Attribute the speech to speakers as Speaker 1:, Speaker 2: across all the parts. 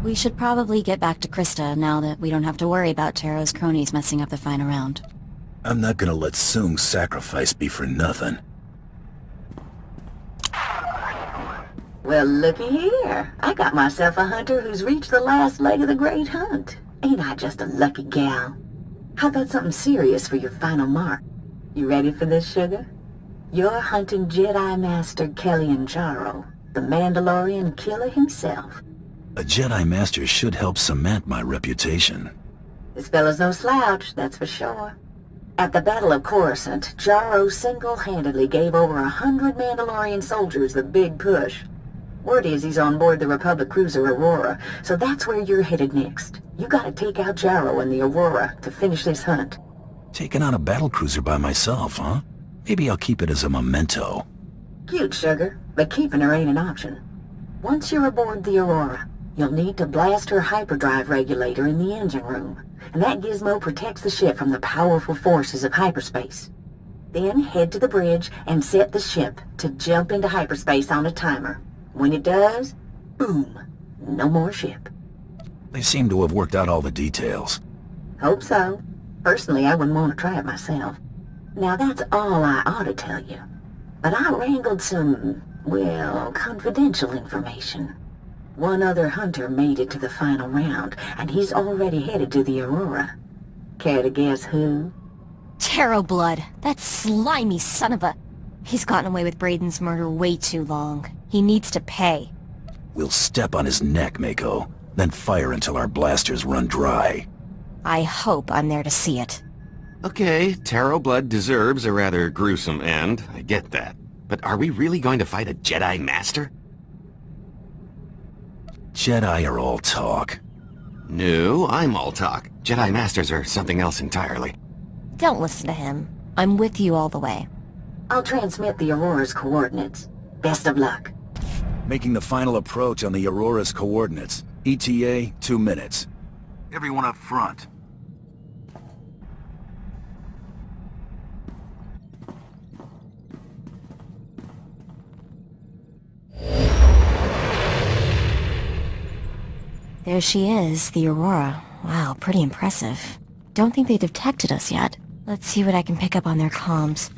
Speaker 1: We should probably get back to Krista now that we don't have to worry about Taro's cronies messing up the final round.
Speaker 2: I'm not gonna let Soong's sacrifice be for nothing.
Speaker 3: Well, looky here. I got myself a hunter who's reached the last leg of the great hunt. Ain't I just a lucky gal? How about something serious for your final mark? You ready for this, sugar? You're hunting Jedi Master Kellyan Jaro, the Mandalorian killer himself.
Speaker 2: A Jedi Master should help cement my reputation.
Speaker 3: This fella's no slouch, that's for sure. At the Battle of Coruscant, Jaro single-handedly gave over 100 Mandalorian soldiers the big push. Word is he's on board the Republic cruiser Aurora, so that's where you're headed next. You gotta take out Jaro and the Aurora to finish this hunt.
Speaker 2: Taking on a battlecruiser by myself, huh? Maybe I'll keep it as a memento.
Speaker 3: Cute, sugar, but keeping her ain't an option. Once you're aboard the Aurora, you'll need to blast her hyperdrive regulator in the engine room, and that gizmo protects the ship from the powerful forces of hyperspace. Then head to the bridge and set the ship to jump into hyperspace on a timer. When it does, boom, no more ship.
Speaker 2: They seem to have worked out all the details.
Speaker 3: Hope so. Personally, I wouldn't want to try it myself. Now that's all I ought to tell you. But I wrangled some, well, confidential information. One other hunter made it to the final round, and he's already headed to the Aurora. Care to guess who?
Speaker 1: Taro Blood, that slimy son of a... He's gotten away with Brayden's murder way too long. He needs to pay.
Speaker 2: We'll step on his neck, Mako, then fire until our blasters run dry.
Speaker 1: I hope I'm there to see it.
Speaker 4: Okay, Taro Blood deserves a rather gruesome end, I get that. But are we really going to fight a Jedi Master?
Speaker 2: Jedi are all talk.
Speaker 4: No, I'm all talk. Jedi Masters are something else entirely.
Speaker 1: Don't listen to him. I'm with you all the way.
Speaker 3: I'll transmit the Aurora's coordinates. Best of luck.
Speaker 2: Making the final approach on the Aurora's coordinates. ETA, 2 minutes. Everyone up front.
Speaker 1: There she is, the Aurora. Wow, pretty impressive. Don't think they detected us yet. Let's see what I can pick up on their comms.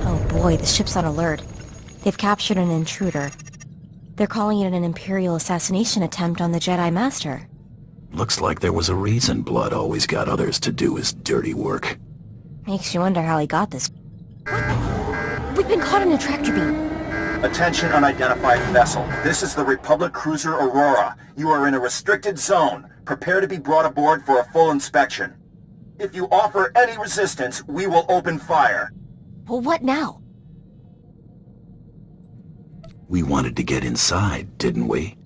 Speaker 1: Oh boy, the ship's on alert. They've captured an intruder. They're calling it an Imperial assassination attempt on the Jedi Master.
Speaker 2: Looks like there was a reason Blood always got others to do his dirty work.
Speaker 1: Makes you wonder how he got this. What? We've been caught in a tractor beam.
Speaker 5: Attention unidentified vessel. This is the Republic cruiser Aurora. You are in a restricted zone. Prepare to be brought aboard for a full inspection. If you offer any resistance, we will open fire.
Speaker 1: Well, what now?
Speaker 2: We wanted to get inside, didn't we?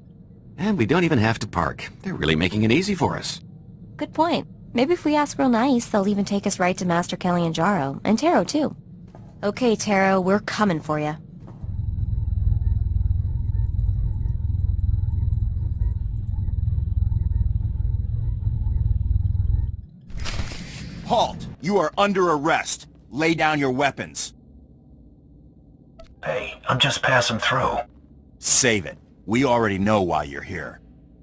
Speaker 4: And we don't even have to park. They're really making it easy for us.
Speaker 1: Good point. Maybe if we ask real nice, they'll even take us right to Master Kellyan Jaro, and Taro too. Okay, Taro, we're coming for you.
Speaker 5: Halt! You are under arrest. Lay down your weapons.
Speaker 2: Hey, I'm just passing through.
Speaker 5: Save it. We already know why you're here.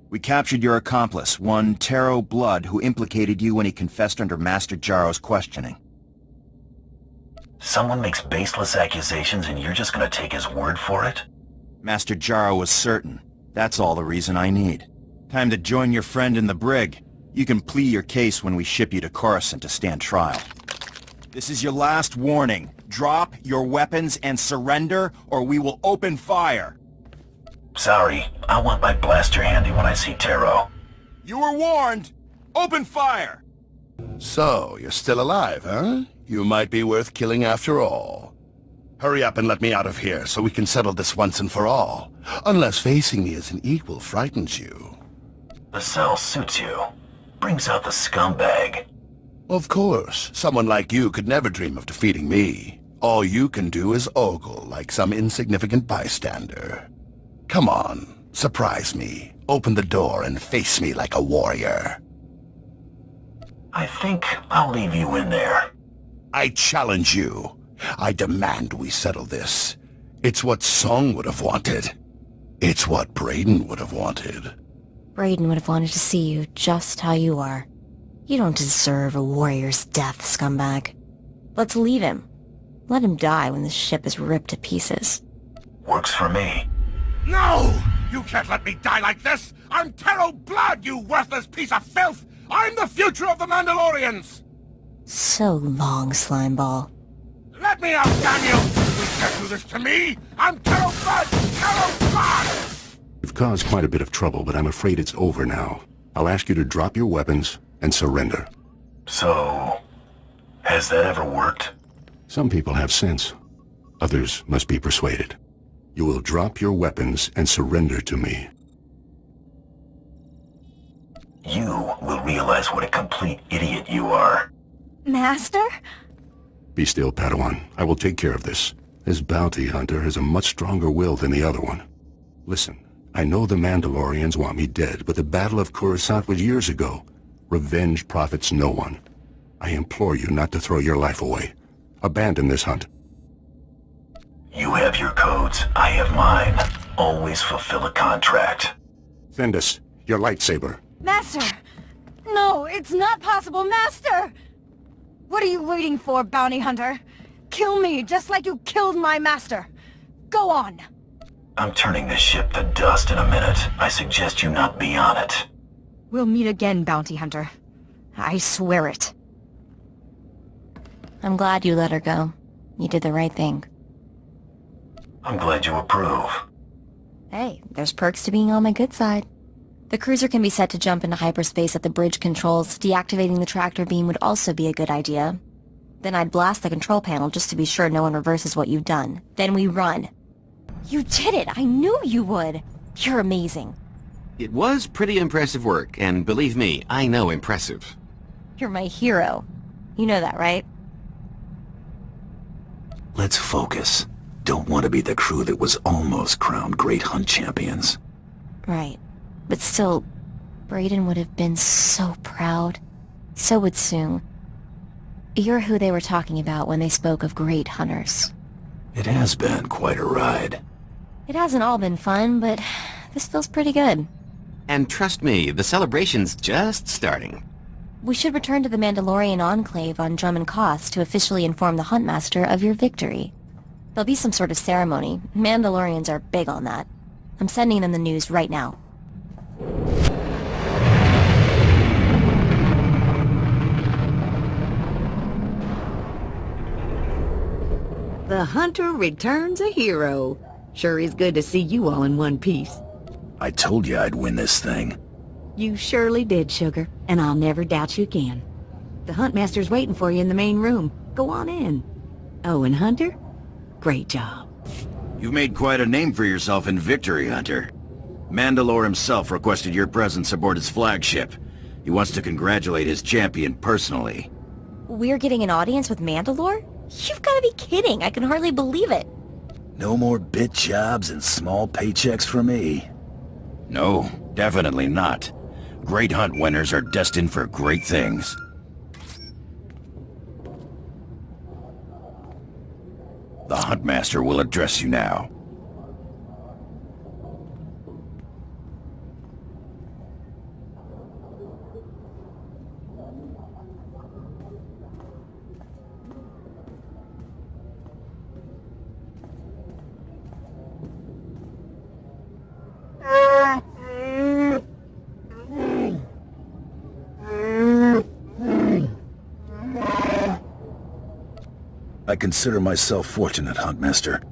Speaker 5: We captured your accomplice, one Taro Blood, who implicated you when he confessed under Master Jaro's questioning.
Speaker 2: Someone makes baseless accusations and you're just gonna take his word for it?
Speaker 5: Master Jaro was certain. That's all the reason I need. Time to join your friend in the brig. You can plea your case when we ship you to Coruscant to stand trial. This is your last warning. Drop your weapons and surrender, or we will open fire.
Speaker 2: Sorry, I want my blaster handy when I see Taro.
Speaker 5: You were warned! Open fire!
Speaker 6: So, you're still alive, huh? You might be worth killing after all. Hurry up and let me out of here so we can settle this once and for all. Unless facing me as an equal frightens you.
Speaker 2: The cell suits you. Brings out the scumbag.
Speaker 6: Of course. Someone like you could never dream of defeating me. All you can do is ogle like some insignificant bystander. Come on, surprise me. Open the door and face me like a warrior.
Speaker 2: I think I'll leave you in there.
Speaker 6: I challenge you. I demand we settle this. It's what Song would have wanted. It's what Brayden would have wanted.
Speaker 1: Brayden would have wanted to see you just how you are. You don't deserve a warrior's death, scumbag. Let's leave him. Let him die when the ship is ripped to pieces.
Speaker 2: Works for me.
Speaker 7: No! You can't let me die like this! I'm Taro Blood, you worthless piece of filth! I'm the future of the Mandalorians!
Speaker 1: So long, Slimeball.
Speaker 7: Let me out, damn you! You can't do this to me! I'm Taro Blood! Taro Blood!
Speaker 8: You've caused quite a bit of trouble, but I'm afraid it's over now. I'll ask you to drop your weapons and surrender.
Speaker 2: So, has that ever worked?
Speaker 8: Some people have sense. Others must be persuaded. You will drop your weapons and surrender to me.
Speaker 2: You will realize what a complete idiot you are.
Speaker 1: Master?
Speaker 8: Be still, Padawan. I will take care of this. This bounty hunter has a much stronger will than the other one. Listen, I know the Mandalorians want me dead, but the Battle of Coruscant was years ago. Revenge profits no one. I implore you not to throw your life away. Abandon this hunt.
Speaker 2: You have your codes, I have mine. Always fulfill a contract.
Speaker 8: Fendus, your lightsaber.
Speaker 9: Master! No, it's not possible, Master! What are you waiting for, bounty hunter? Kill me, just like you killed my master. Go on.
Speaker 2: I'm turning this ship to dust in a minute. I suggest you not be on it.
Speaker 9: We'll meet again, bounty hunter. I swear it.
Speaker 1: I'm glad you let her go. You did the right thing.
Speaker 2: I'm glad you approve.
Speaker 1: Hey, there's perks to being on my good side. The cruiser can be set to jump into hyperspace at the bridge controls. Deactivating the tractor beam would also be a good idea. Then I'd blast the control panel just to be sure no one reverses what you've done. Then we run. You did it! I knew you would! You're amazing.
Speaker 4: It was pretty impressive work, and believe me, I know impressive.
Speaker 1: You're my hero. You know that, right?
Speaker 2: Let's focus. Don't want to be the crew that was almost crowned Great Hunt champions.
Speaker 1: Right. But still, Brayden would have been so proud. So would Soong. You're who they were talking about when they spoke of great hunters.
Speaker 2: It has been quite a ride.
Speaker 1: It hasn't all been fun, but this feels pretty good.
Speaker 4: And trust me, the celebration's just starting.
Speaker 1: We should return to the Mandalorian Enclave on Drum Koss to officially inform the Huntmaster of your victory. There'll be some sort of ceremony. Mandalorians are big on that. I'm sending them the news right now.
Speaker 10: The hunter returns a hero. Sure is good to see you all in one piece.
Speaker 2: I told you I'd win this thing.
Speaker 10: You surely did, Sugar, and I'll never doubt you again. The Huntmaster's waiting for you in the main room. Go on in. Oh, and Hunter? Great job.
Speaker 5: You've made quite a name for yourself in victory, Hunter. Mandalore himself requested your presence aboard his flagship. He wants to congratulate his champion personally.
Speaker 1: We're getting an audience with Mandalore? You've got to be kidding. I can hardly believe it.
Speaker 2: No more bit jobs and small paychecks for me.
Speaker 5: No, definitely not. Great Hunt winners are destined for great things. The Huntmaster will address you now.
Speaker 2: I consider myself fortunate, Huntmaster.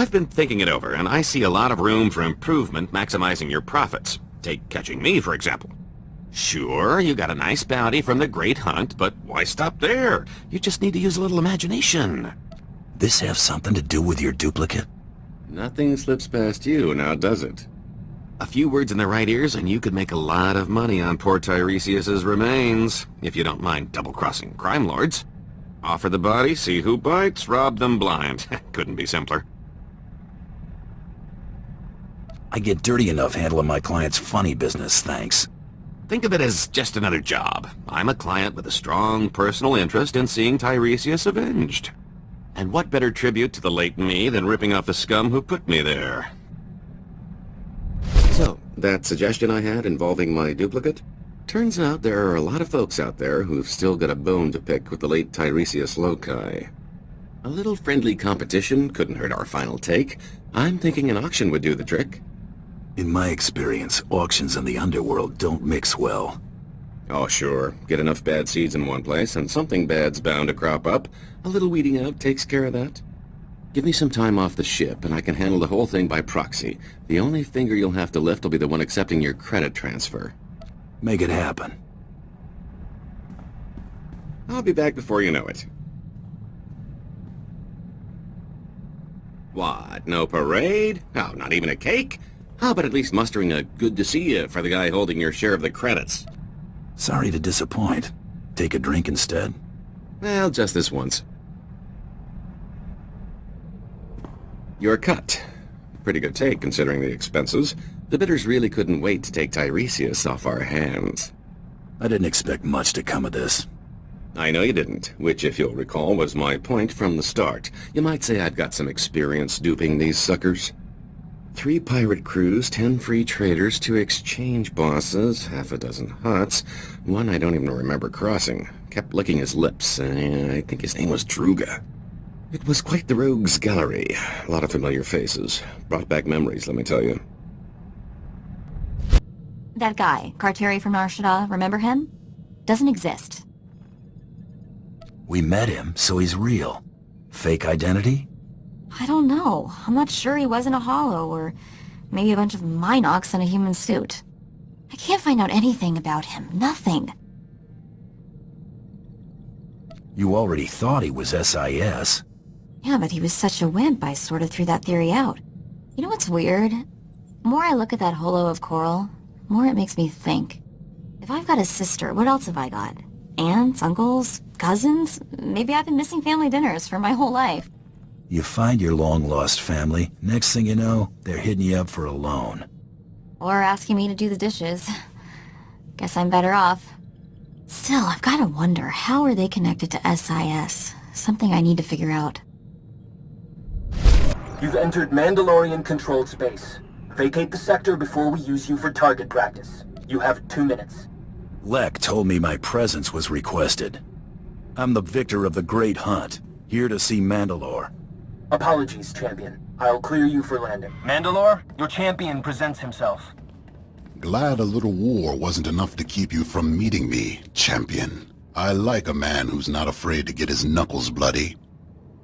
Speaker 4: I've been thinking it over, and I see a lot of room for improvement maximizing your profits. Take catching me, for example. Sure, you got a nice bounty from the Great Hunt, but why stop there? You just need to use a little imagination.
Speaker 2: This have something to do with your duplicate?
Speaker 4: Nothing slips past you, now does it? A few words in the right ears and you could make a lot of money on poor Tiresias's remains, if you don't mind double-crossing crime lords. Offer the body, see who bites, rob them blind. Couldn't be simpler.
Speaker 2: I get dirty enough handling my client's funny business, thanks.
Speaker 4: Think of it as just another job. I'm a client with a strong personal interest in seeing Tiresias avenged. And what better tribute to the late me than ripping off the scum who put me there? So, that suggestion I had involving my duplicate? Turns out there are a lot of folks out there who've still got a bone to pick with the late Tiresias Loci. A little friendly competition couldn't hurt our final take. I'm thinking an auction would do the trick.
Speaker 2: In my experience, auctions in the underworld don't mix well.
Speaker 4: Oh sure, get enough bad seeds in one place and something bad's bound to crop up. A little weeding out takes care of that. Give me some time off the ship, and I can handle the whole thing by proxy. The only finger you'll have to lift will be the one accepting your credit transfer.
Speaker 2: Make it happen.
Speaker 4: I'll be back before you know it. What, no parade? Oh, not even a cake? How about at least mustering a good to see you for the guy holding your share of the credits?
Speaker 2: Sorry to disappoint. Take a drink instead?
Speaker 4: Well, just this once. You're cut. Pretty good take, considering the expenses. The bidders really couldn't wait to take Tiresias off our hands.
Speaker 2: I didn't expect much to come of this.
Speaker 4: I know you didn't, which, if you'll recall, was my point from the start. You might say I've got some experience duping these suckers. 3 pirate crews, 10 free traders, 2 exchange bosses, half a dozen huts, one I don't even remember crossing. Kept licking his lips. I think his name was Druga. It was quite the rogues gallery. A lot of familiar faces. Brought back memories, let me tell you.
Speaker 1: That guy, Carteri from Nar Shaddaa, remember him? Doesn't exist.
Speaker 2: We met him, so he's real. Fake identity?
Speaker 1: I don't know. I'm not sure he wasn't a hollow, or maybe a bunch of Minox in a human suit. I can't find out anything about him. Nothing.
Speaker 2: You already thought he was SIS.
Speaker 1: Yeah, but he was such a wimp, I sort of threw that theory out. You know what's weird? The more I look at that holo of coral, the more it makes me think. If I've got a sister, what else have I got? Aunts, uncles, cousins? Maybe I've been missing family dinners for my whole life.
Speaker 2: You find your long-lost family, next thing you know, they're hitting you up for a loan.
Speaker 1: Or asking me to do the dishes. Guess I'm better off. Still, I've got to wonder, how are they connected to SIS? Something I need to figure out.
Speaker 11: You've entered Mandalorian-controlled space. Vacate the sector before we use you for target practice. You have 2 minutes.
Speaker 2: Lek told me my presence was requested. I'm the victor of the Great Hunt, here to see Mandalore.
Speaker 11: Apologies, champion. I'll clear you for landing. Mandalore, your champion presents himself.
Speaker 6: Glad a little war wasn't enough to keep you from meeting me, champion. I like a man who's not afraid to get his knuckles bloody.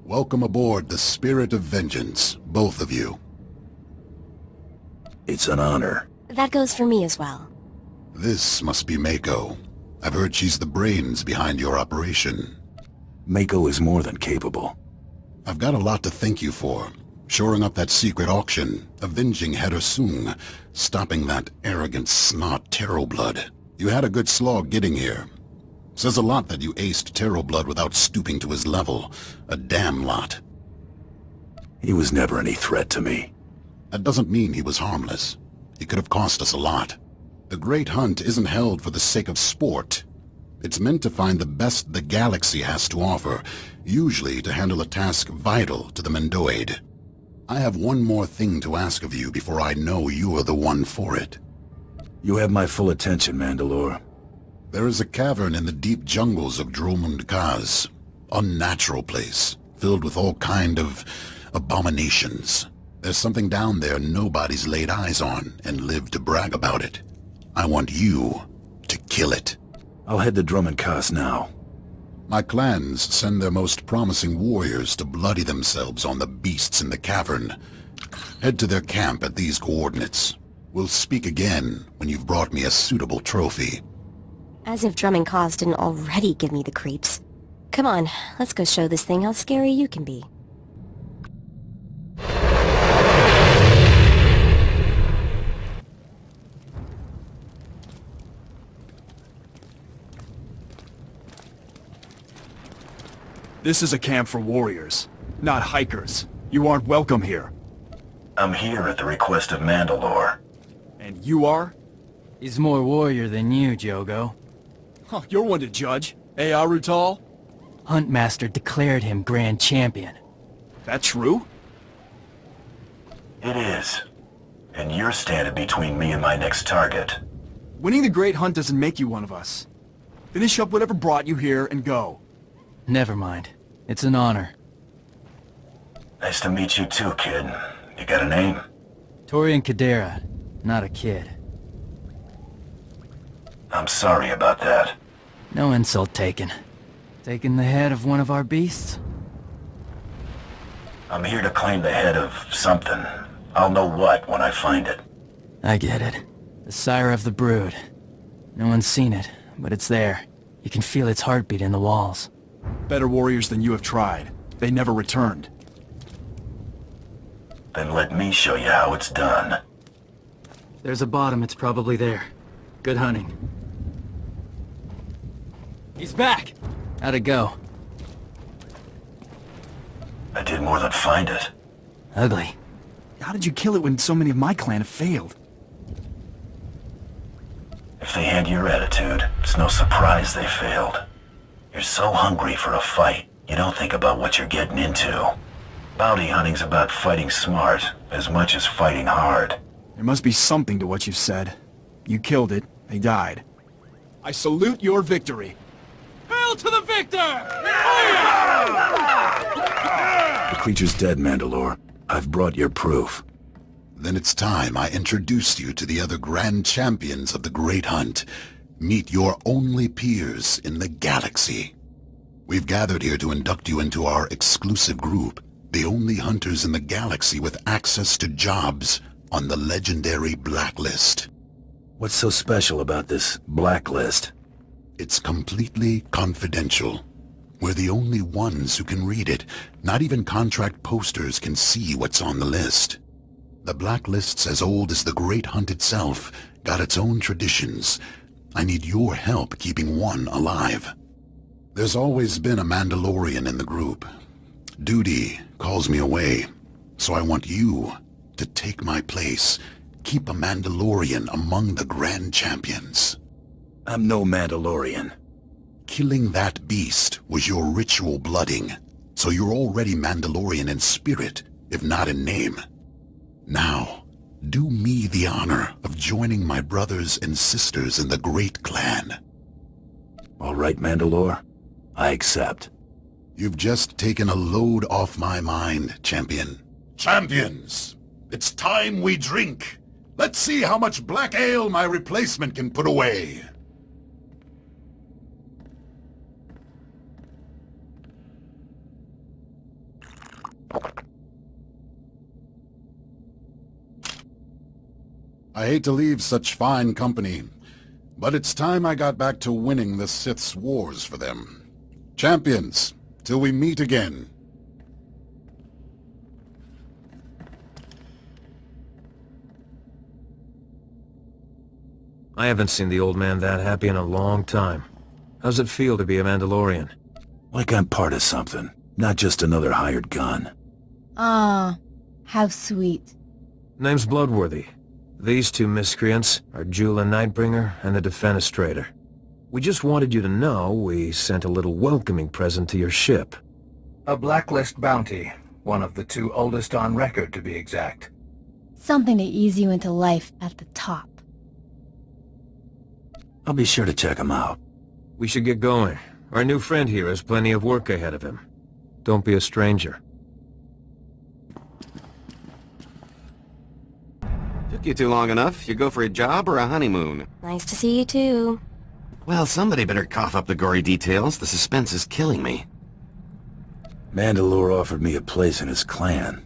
Speaker 6: Welcome aboard the Spirit of Vengeance, both of you.
Speaker 2: It's an honor.
Speaker 1: That goes for me as well.
Speaker 6: This must be Mako. I've heard she's the brains behind your operation.
Speaker 2: Mako is more than capable.
Speaker 6: I've got a lot to thank you for. Shoring up that secret auction, avenging Header Sung, stopping that arrogant snot Terroblood. You had a good slog getting here. Says a lot that you aced Terroblood without stooping to his level. A damn lot.
Speaker 2: He was never any threat to me.
Speaker 6: That doesn't mean he was harmless. He could have cost us a lot. The Great Hunt isn't held for the sake of sport. It's meant to find the best the galaxy has to offer, usually to handle a task vital to the Mendoid. I have one more thing to ask of you before I know you are the one for it.
Speaker 2: You have my full attention, Mandalore.
Speaker 6: There is a cavern in the deep jungles of Dromund Kaz. Unnatural place, filled with all kind of abominations. There's something down there nobody's laid eyes on and lived to brag about it. I want you to kill it.
Speaker 2: I'll head to Drummond Kaz now.
Speaker 6: My clans send their most promising warriors to bloody themselves on the beasts in the cavern. Head to their camp at these coordinates. We'll speak again when you've brought me a suitable trophy.
Speaker 1: As if drumming cause didn't already give me the creeps. Come on, let's go show this thing how scary you can be.
Speaker 12: This is a camp for warriors, not hikers. You aren't welcome here.
Speaker 6: I'm here at the request of Mandalore.
Speaker 12: And you are?
Speaker 13: He's more warrior than you, Jogo.
Speaker 12: Huh, you're one to judge. Eh, Arutal?
Speaker 13: Huntmaster declared him Grand Champion.
Speaker 12: That true?
Speaker 6: It is. And you're standing between me and my next target.
Speaker 12: Winning the Great Hunt doesn't make you one of us. Finish up whatever brought you here and go.
Speaker 13: Never mind. It's an honor.
Speaker 6: Nice to meet you too, kid. You got a name?
Speaker 13: Torian Kadera, not a kid.
Speaker 6: I'm sorry about that.
Speaker 13: No insult taken. Taking the head of one of our beasts?
Speaker 6: I'm here to claim the head of something. I'll know what when I find it.
Speaker 13: I get it. The sire of the brood. No one's seen it, but it's there. You can feel its heartbeat in the walls.
Speaker 12: Better warriors than you have tried. They never returned.
Speaker 6: Then let me show you how it's done.
Speaker 13: There's a bottom, it's probably there. Good hunting. He's back! How'd it go?
Speaker 6: I did more than find it.
Speaker 13: Ugly.
Speaker 12: How did you kill it when so many of my clan have failed?
Speaker 6: If they had your attitude, it's no surprise they failed. You're so hungry for a fight, you don't think about what you're getting into. Bounty hunting's about fighting smart, as much as fighting hard.
Speaker 12: There must be something to what you've said. You killed it, they died. I salute your victory.
Speaker 13: Hail to the victor!
Speaker 2: The creature's dead, Mandalore. I've brought your proof.
Speaker 6: Then it's time I introduced you to the other grand champions of the Great Hunt. Meet your only peers in the galaxy. We've gathered here to induct you into our exclusive group, the only hunters in the galaxy with access to jobs on the legendary Blacklist.
Speaker 2: What's so special about this Blacklist?
Speaker 6: It's completely confidential. We're the only ones who can read it. Not even contract posters can see what's on the list. The Blacklist's as old as the Great Hunt itself, got its own traditions. I need your help keeping one alive. There's always been a Mandalorian in the group. Duty calls me away, so I want you to take my place. Keep a Mandalorian among the Grand Champions.
Speaker 2: I'm no Mandalorian.
Speaker 6: Killing that beast was your ritual blooding, so you're already Mandalorian in spirit, if not in name. Now, do me the honor of joining my brothers and sisters in the Great Clan.
Speaker 2: All right, Mandalore. I accept.
Speaker 6: You've just taken a load off my mind, champion. Champions, it's time we drink. Let's see how much black ale my replacement can put away. I hate to leave such fine company, but it's time I got back to winning the Sith's wars for them. Champions, till we meet again.
Speaker 14: I haven't seen the old man that happy in a long time. How's it feel to be a Mandalorian?
Speaker 2: Like I'm part of something, not just another hired gun.
Speaker 9: Ah, how sweet.
Speaker 14: Name's Bloodworthy. These two miscreants are Jula Nightbringer and the Defenestrator. We just wanted you to know we sent a little welcoming present to your ship.
Speaker 15: A Blacklist bounty. One of the two oldest on record, to be exact.
Speaker 9: Something to ease you into life at the top.
Speaker 2: I'll be sure to check him out.
Speaker 14: We should get going. Our new friend here has plenty of work ahead of him. Don't be a stranger.
Speaker 4: Took you too long enough. You go for a job or a honeymoon?
Speaker 1: Nice to see you too.
Speaker 4: Well, somebody better cough up the gory details. The suspense is killing me.
Speaker 2: Mandalore offered me a place in his clan.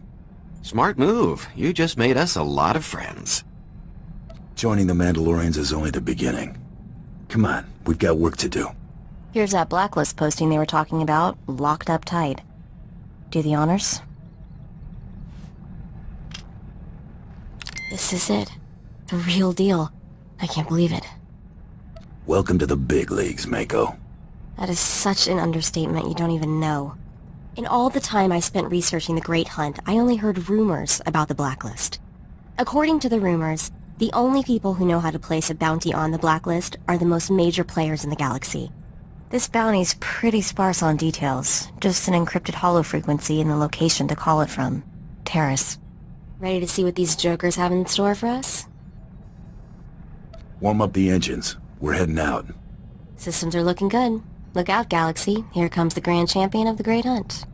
Speaker 4: Smart move. You just made us a lot of friends.
Speaker 2: Joining the Mandalorians is only the beginning. Come on, we've got work to do.
Speaker 1: Here's that blacklist posting they were talking about, locked up tight. Do the honors. This is it. The real deal. I can't believe it.
Speaker 2: Welcome to the big leagues, Mako.
Speaker 1: That is such an understatement you don't even know. In all the time I spent researching the Great Hunt, I only heard rumors about the blacklist. According to the rumors, the only people who know how to place a bounty on the blacklist are the most major players in the galaxy. This bounty's pretty sparse on details, just an encrypted holo frequency and the location to call it from. Terrace. Ready to see what these jokers have in store for us?
Speaker 2: Warm up the engines. We're heading out.
Speaker 1: Systems are looking good. Look out, Galaxy. Here comes the Grand Champion of the Great Hunt.